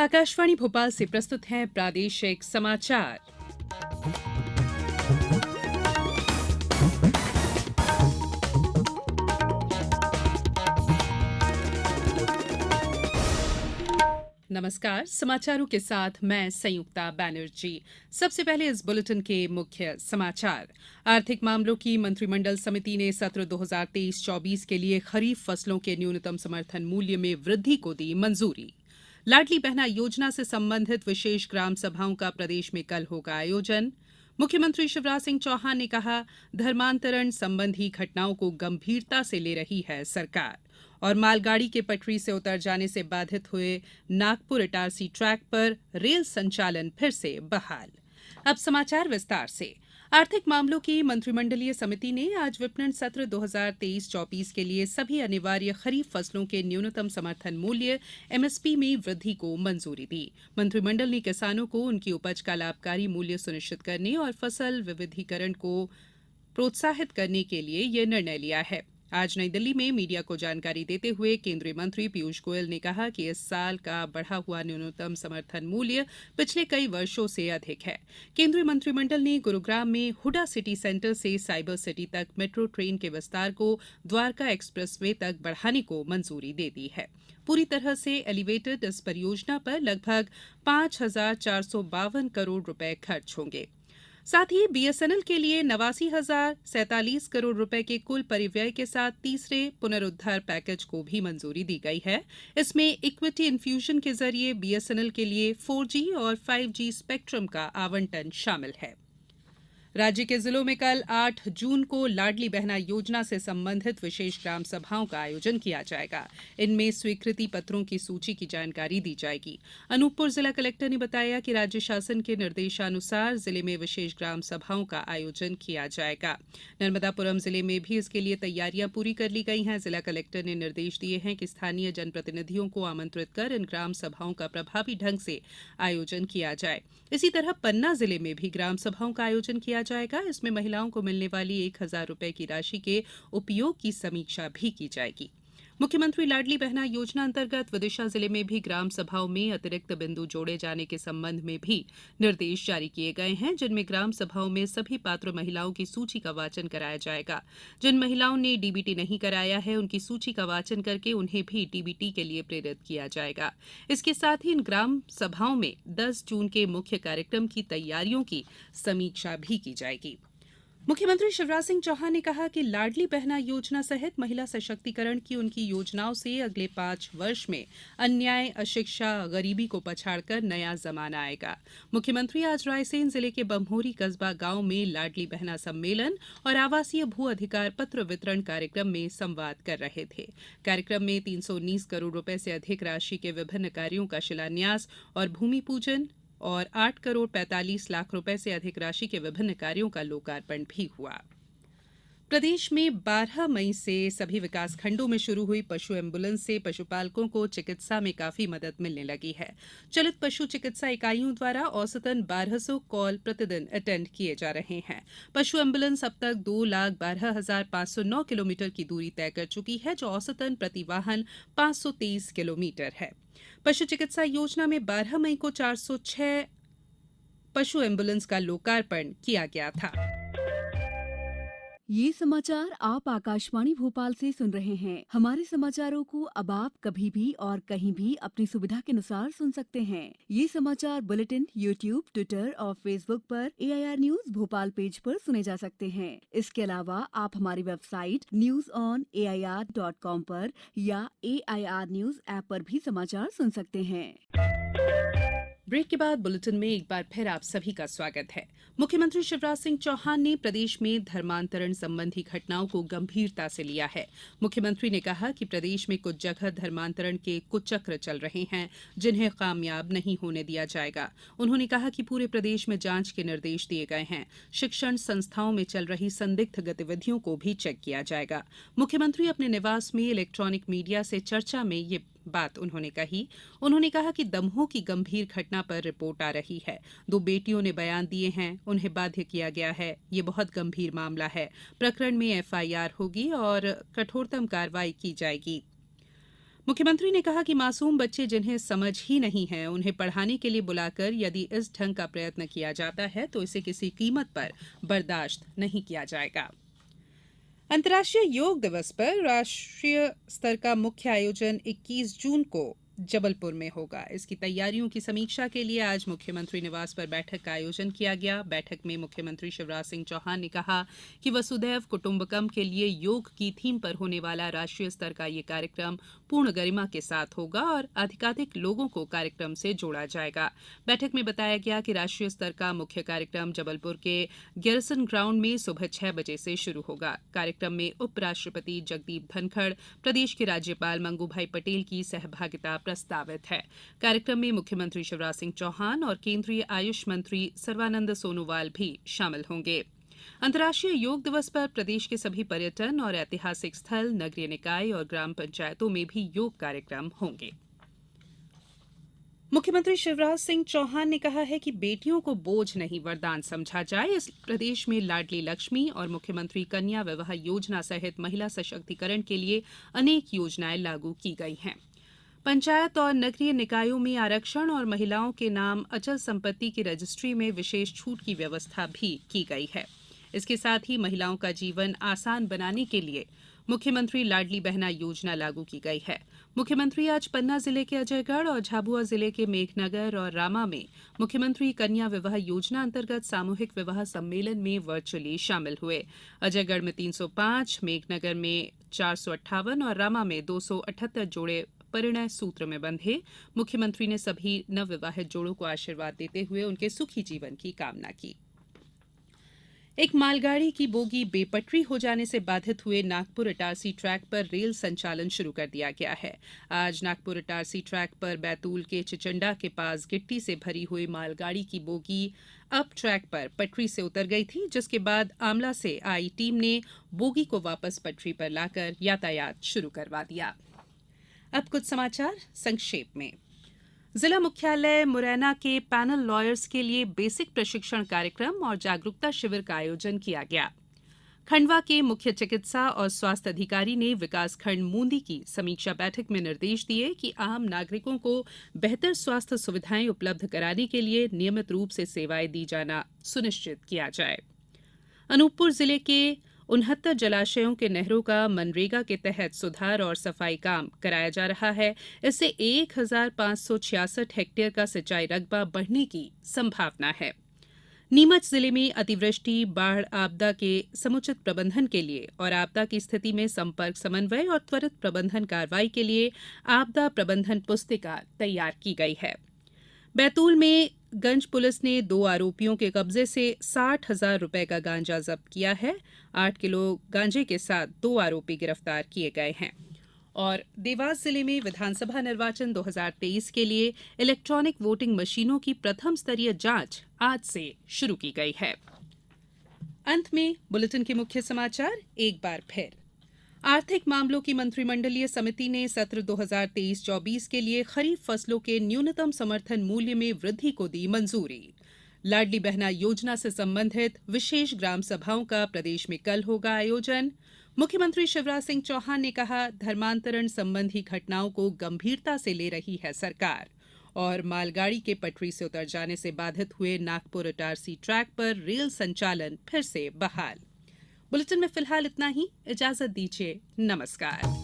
आकाशवाणी भोपाल से प्रस्तुत हैं प्रादेशिक समाचार। नमस्कार, समाचारों के साथ मैं संयुक्ता बैनर्जी। सबसे पहले इस बुलेटिन के मुख्य समाचार। आर्थिक मामलों की मंत्रिमंडल समिति ने सत्र 2023-24 के लिए खरीफ फसलों के न्यूनतम समर्थन मूल्य में वृद्धि को दी मंजूरी। लाडली बहना योजना से संबंधित विशेष ग्राम सभाओं का प्रदेश में कल होगा आयोजन। मुख्यमंत्री शिवराज सिंह चौहान ने कहा, धर्मांतरण संबंधी घटनाओं को गंभीरता से ले रही है सरकार। और मालगाड़ी के पटरी से उतर जाने से बाधित हुए नागपुर इटारसी ट्रैक पर रेल संचालन फिर से बहाल। अब समाचार विस्तार से। आर्थिक मामलों की मंत्रिमंडलीय समिति ने आज विपणन सत्र 2023-24 के लिए सभी अनिवार्य खरीफ फसलों के न्यूनतम समर्थन मूल्य एमएसपी में वृद्धि को मंजूरी दी। मंत्रिमंडल ने किसानों को उनकी उपज का लाभकारी मूल्य सुनिश्चित करने और फसल विविधीकरण को प्रोत्साहित करने के लिए यह निर्णय लिया है। आज नई दिल्ली में मीडिया को जानकारी देते हुए केंद्रीय मंत्री पीयूष गोयल ने कहा कि इस साल का बढ़ा हुआ न्यूनतम समर्थन मूल्य पिछले कई वर्षों से अधिक है। केंद्रीय मंत्रिमंडल ने गुरुग्राम में हुडा सिटी सेंटर से साइबर सिटी तक मेट्रो ट्रेन के विस्तार को द्वारका एक्सप्रेसवे तक बढ़ाने को मंजूरी दे दी है। पूरी तरह से एलिवेटेड इस परियोजना पर लगभग 5,452 करोड़ रुपए खर्च होंगे। साथ ही बीएसएनएल के लिए 89,047 करोड़ रुपए के कुल परिव्यय के साथ तीसरे पुनरुद्धार पैकेज को भी मंजूरी दी गई है। इसमें इक्विटी इन्फ्यूजन के जरिए बीएसएनएल के लिए 4G और 5G स्पेक्ट्रम का आवंटन शामिल है। राज्य के जिलों में कल 8 जून को लाडली बहना योजना से संबंधित विशेष ग्राम सभाओं का आयोजन किया जाएगा। इनमें स्वीकृति पत्रों की सूची की जानकारी दी जाएगी। अनूपपुर जिला कलेक्टर ने बताया कि राज्य शासन के निर्देशानुसार जिले में विशेष ग्राम सभाओं का आयोजन किया जाएगा। नर्मदापुरम जिले में भी इसके लिए तैयारियां पूरी कर ली गई हैं। जिला कलेक्टर ने निर्देश दिए हैं कि स्थानीय जनप्रतिनिधियों को आमंत्रित कर इन ग्राम सभाओं का प्रभावी ढंग से आयोजन किया जाए। इसी तरह पन्ना जिले में भी ग्राम सभाओं का आयोजन किया जाएगा। इसमें महिलाओं को मिलने वाली 1,000 रुपए की राशि के उपयोग की समीक्षा भी की जाएगी। मुख्यमंत्री लाडली बहना योजना अंतर्गत विदिशा जिले में भी ग्राम सभाओं में अतिरिक्त बिंदु जोड़े जाने के संबंध में भी निर्देश जारी किए गए हैं, जिनमें ग्राम सभाओं में सभी पात्र महिलाओं की सूची का वाचन कराया जाएगा। जिन महिलाओं ने डीबीटी नहीं कराया है, उनकी सूची का वाचन करके उन्हें भी डीबीटी के लिए प्रेरित किया जाएगा। इसके साथ ही इन ग्राम सभाओं में 10 जून के मुख्य कार्यक्रम की तैयारियों की समीक्षा भी की जाएगी। मुख्यमंत्री शिवराज सिंह चौहान ने कहा कि लाडली बहना योजना सहित महिला सशक्तिकरण की उनकी योजनाओं से अगले 5 वर्ष में अन्याय, अशिक्षा, गरीबी को पछाड़कर नया जमाना आएगा। मुख्यमंत्री आज रायसेन जिले के बम्होरी कस्बा गांव में लाडली बहना सम्मेलन और आवासीय भू अधिकार पत्र वितरण कार्यक्रम में संवाद कर रहे थे। कार्यक्रम में 319 करोड़ रुपए से अधिक राशि के विभिन्न कार्यों का शिलान्यास और भूमि पूजन और 8 करोड़ 45 लाख रुपए से अधिक राशि के विभिन्न कार्यों का लोकार्पण भी हुआ। प्रदेश में 12 मई से सभी विकासखंडों में शुरू हुई पशु एम्बुलेंस से पशुपालकों को चिकित्सा में काफी मदद मिलने लगी है। चलित पशु चिकित्सा इकाइयों द्वारा औसतन 1200 कॉल प्रतिदिन अटेंड किए जा रहे हैं। पशु एम्बुलेंस अब तक 2,12,509 किलोमीटर की दूरी तय कर चुकी है, जो औसतन प्रति वाहन 523 किलोमीटर है। पशु चिकित्सा योजना में 12 मई को 406 पशु एम्बुलेंस का लोकार्पण किया गया था। ये समाचार आप आकाशवाणी भोपाल से सुन रहे हैं। हमारे समाचारों को अब आप कभी भी और कहीं भी अपनी सुविधा के अनुसार सुन सकते हैं। ये समाचार बुलेटिन यूट्यूब, ट्विटर और फेसबुक पर AIR न्यूज भोपाल पेज पर सुने जा सकते हैं। इसके अलावा आप हमारी वेबसाइट newsonair.com पर या AIR न्यूज ऐप पर भी समाचार सुन सकते हैं। ब्रेक के बाद बुलेटिन में एक बार फिर आप सभी का स्वागत है। मुख्यमंत्री शिवराज सिंह चौहान ने प्रदेश में धर्मांतरण संबंधी घटनाओं को गंभीरता से लिया है। मुख्यमंत्री ने कहा कि प्रदेश में कुछ जगह धर्मांतरण के कुचक्र चल रहे हैं, जिन्हें कामयाब नहीं होने दिया जाएगा। उन्होंने कहा कि पूरे प्रदेश में जांच के निर्देश दिए गए हैं। शिक्षण संस्थाओं में चल रही संदिग्ध गतिविधियों को भी चेक किया जाएगा। मुख्यमंत्री अपने निवास में इलेक्ट्रॉनिक मीडिया से चर्चा में ये बात उन्होंने कही। उन्होंने कहा कि दमोह की गंभीर घटना पर रिपोर्ट आ रही है। 2 बेटियों ने बयान दिए हैं, उन्हें बाध्य किया गया है। ये बहुत गंभीर मामला है। प्रकरण में FIR होगी और कठोरतम कार्रवाई की जाएगी। मुख्यमंत्री ने कहा कि मासूम बच्चे जिन्हें समझ ही नहीं है उन्हें पढ़ाने के लिए बुलाकर यदि इस ढंग का प्रयत्न किया जाता है तो इसे किसी कीमत पर बर्दाश्त नहीं किया जाएगा। अंतर्राष्ट्रीय योग दिवस पर राष्ट्रीय स्तर का मुख्य आयोजन 21 जून को जबलपुर में होगा। इसकी तैयारियों की समीक्षा के लिए आज मुख्यमंत्री निवास पर बैठक का आयोजन किया गया। बैठक में मुख्यमंत्री शिवराज सिंह चौहान ने कहा कि वसुधैव कुटुंबकम के लिए योग की थीम पर होने वाला राष्ट्रीय स्तर का ये कार्यक्रम पूर्ण गरिमा के साथ होगा और अधिकाधिक लोगों को कार्यक्रम से जोड़ा जाएगा। बैठक में बताया गया कि राष्ट्रीय स्तर का मुख्य कार्यक्रम जबलपुर के गैरिसन ग्राउंड में सुबह 6 बजे से शुरू होगा। कार्यक्रम में उपराष्ट्रपति जगदीप धनखड़, प्रदेश के राज्यपाल मंगूभाई पटेल की सहभागिता प्रस्तावित है। कार्यक्रम में मुख्यमंत्री शिवराज सिंह चौहान और केंद्रीय आयुष मंत्री सर्बानंद सोनोवाल भी शामिल होंगे। अंतर्राष्ट्रीय योग दिवस पर प्रदेश के सभी पर्यटन और ऐतिहासिक स्थल, नगरीय निकाय और ग्राम पंचायतों में भी योग कार्यक्रम होंगे। मुख्यमंत्री शिवराज सिंह चौहान ने कहा है कि बेटियों को बोझ नहीं वरदान समझा जाए। इस प्रदेश में लाडली लक्ष्मी और मुख्यमंत्री कन्या विवाह योजना सहित महिला सशक्तिकरण के लिए अनेक योजनाएं लागू की गई हैं। पंचायत और नगरीय निकायों में आरक्षण और महिलाओं के नाम अचल संपत्ति की रजिस्ट्री में विशेष छूट की व्यवस्था भी की गई है। इसके साथ ही महिलाओं का जीवन आसान बनाने के लिए मुख्यमंत्री लाडली बहना योजना लागू की गई है। मुख्यमंत्री आज पन्ना जिले के अजयगढ़ और झाबुआ जिले के मेघनगर और रामा में मुख्यमंत्री कन्या विवाह योजना अंतर्गत सामूहिक विवाह सम्मेलन में वर्चुअली शामिल हुए। अजयगढ़ में 305, मेघनगर में 458 और रामा में 278 जोड़े परिणय सूत्र में बंधे। मुख्यमंत्री ने सभी नवविवाहित जोड़ों को आशीर्वाद देते हुए उनके सुखी जीवन की कामना की। एक मालगाड़ी की बोगी बेपटरी हो जाने से बाधित हुए नागपुर इटारसी ट्रैक पर रेल संचालन शुरू कर दिया गया है। आज नागपुर इटारसी ट्रैक पर बैतूल के चिचंडा के पास गिट्टी से भरी हुई मालगाड़ी की बोगी अब ट्रैक पर पटरी से उतर गई थी, जिसके बाद आमला से आई टीम ने बोगी को वापस पटरी पर लाकर यातायात शुरू करवा दिया। अब कुछ समाचार संक्षेप में। जिला मुख्यालय मुरैना के पैनल लॉयर्स के लिए बेसिक प्रशिक्षण कार्यक्रम और जागरूकता शिविर का आयोजन किया गया। खंडवा के मुख्य चिकित्सा और स्वास्थ्य अधिकारी ने विकासखंड मूंदी की समीक्षा बैठक में निर्देश दिए कि आम नागरिकों को बेहतर स्वास्थ्य सुविधाएं उपलब्ध कराने के लिए नियमित रूप से सेवाएं दी जाना सुनिश्चित किया जाए। अनूपपुर जिले के 69 जलाशयों के नहरों का मनरेगा के तहत सुधार और सफाई काम कराया जा रहा है। इससे 1566 हेक्टेयर का सिंचाई रकबा बढ़ने की संभावना है। नीमच जिले में अतिवृष्टि, बाढ़ आपदा के समुचित प्रबंधन के लिए और आपदा की स्थिति में संपर्क समन्वय और त्वरित प्रबंधन कार्रवाई के लिए आपदा प्रबंधन पुस्तिका तैयार की गई है। बैतूल में गंज पुलिस ने 2 आरोपियों के कब्जे से 60,000 रुपए का गांजा जब्त किया है। 8 किलो गांजे के साथ 2 आरोपी गिरफ्तार किए गए हैं। और देवास जिले में विधानसभा निर्वाचन 2023 के लिए इलेक्ट्रॉनिक वोटिंग मशीनों की प्रथम स्तरीय जांच आज से शुरू की गई है। अंत में बुलेटिन के मुख्य समाचार एक बार फिर। आर्थिक मामलों की मंत्रिमंडलीय समिति ने सत्र 2023-24 के लिए खरीफ फसलों के न्यूनतम समर्थन मूल्य में वृद्धि को दी मंजूरी। लाडली बहना योजना से संबंधित विशेष ग्राम सभाओं का प्रदेश में कल होगा आयोजन। मुख्यमंत्री शिवराज सिंह चौहान ने कहा, धर्मांतरण संबंधी घटनाओं को गंभीरता से ले रही है सरकार। और मालगाड़ी के पटरी से उतर जाने से बाधित हुए नागपुर इटारसी ट्रैक पर रेल संचालन फिर से बहाल। बुलेटिन में फिलहाल इतना ही। इजाजत दीजिए। नमस्कार।